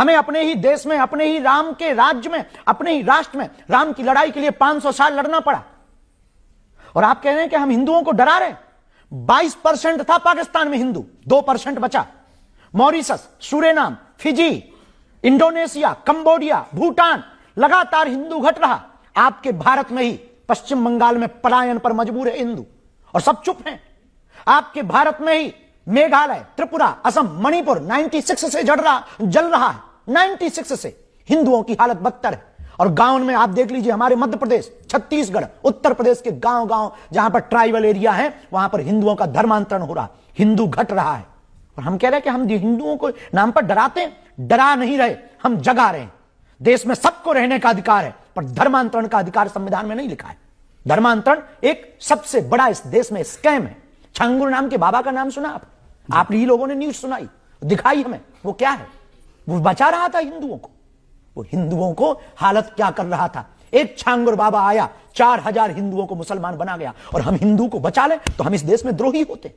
हमें अपने ही देश में, अपने ही राम के राज्य में, अपने ही राष्ट्र में राम की लड़ाई के लिए 500 साल लड़ना पड़ा। और आप कह रहे हैं कि हम हिंदुओं को डरा रहे हैं। 22% था पाकिस्तान में हिंदू, 2% बचा। Mauritius, Suriname, Fiji, Indonesia, Cambodia, Bhutan, लगातार हिंदू घट रहा। आपके भारत में ही पश्चिम बंगाल में पलायन पर मजबूर है हिंदू, और सब चुप हैं। आपके भारत में ही मेघालय, त्रिपुरा, असम, मणिपुर 96 से जल रहा है। 96 से हिंदुओं की हालत बदतर है। और गांव में आप देख लीजिए, हमारे मध्य प्रदेश, छत्तीसगढ़, उत्तर प्रदेश के गांव गांव जहां पर ट्राइबल एरिया है, वहां पर हिंदुओं का धर्मांतरण हो रहा है, हिंदू घट रहा है। और हम कह रहे हैं कि हम हिंदुओं को नाम पर डराते हैं। डरा नहीं रहे, हम जगा रहे हैं। देश में सबको रहने का अधिकार है, पर धर्मांतरण का अधिकार संविधान में नहीं लिखा है। धर्मांतरण एक सबसे बड़ा इस देश में स्कैम है। छांगुर नाम के बाबा का नाम सुना आप ही लोगों ने न्यूज सुनाई, दिखाई हमें, वो क्या है? वो बचा रहा था हिंदुओं को। वो हिंदुओं को हालत क्या कर रहा था? एक छांगुर बाबा आया, 4000 हिंदुओं को मुसलमान बना गया। और हम हिंदू को बचा ले तो हम इस देश में द्रोही होते,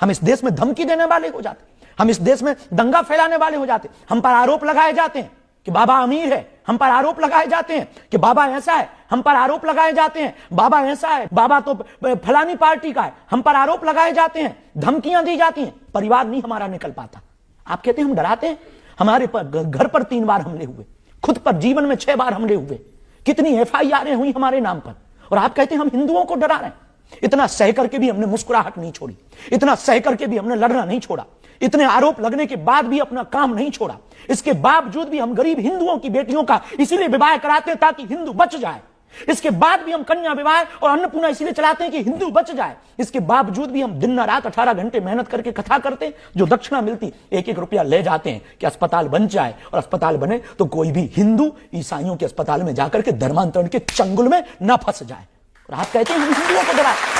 हम इस देश में धमकी देने वाले हो जाते, हम इस देश में दंगा फैलाने वाले हो जाते। हम पर आरोप लगाए जाते हैं कि बाबा अमीर है, हम पर आरोप लगाए जाते हैं कि बाबा ऐसा है, हम पर आरोप लगाए जाते हैं बाबा ऐसा है, बाबा तो फलानी पार्टी का है, हम पर आरोप लगाए जाते हैं, धमकियां दी जाती हैं। परिवार नहीं हमारा निकल पाता। आप कहते हैं हम डराते हैं। हमारे घर पर 3 बार हमले हुए, खुद पर जीवन में 6 बार हमले हुए, कितनी FIR हुई हमारे नाम पर, और आप कहते हैं हम हिंदुओं को डरा रहे हैं। इतना सह करके भी हमने मुस्कुराहट नहीं छोड़ी, इतना सह करके भी हमने लड़ना नहीं छोड़ा, इतने आरोप लगने के बाद भी अपना काम नहीं छोड़ा। इसके बावजूद भी हम गरीब हिंदुओं की बेटियों का इसीलिए विवाह कराते हैं ताकि हिंदू बच जाए। इसके बाद भी हम कन्या विवाह और अन्नपूर्णा इसीलिए चलाते हैं कि हिंदू बच जाए। इसके बावजूद भी हम दिन रात 18 घंटे मेहनत करके कथा करते हैं। जो दक्षिणा मिलती 1-1 रुपया ले जाते हैं कि अस्पताल बन जाए, और अस्पताल बने तो कोई भी हिंदू ईसाइयों के अस्पताल में जाकर के धर्मांतरण के चंगुल में न फंस जाए। और आप कहते हैं हम हिंदुओं को डराए।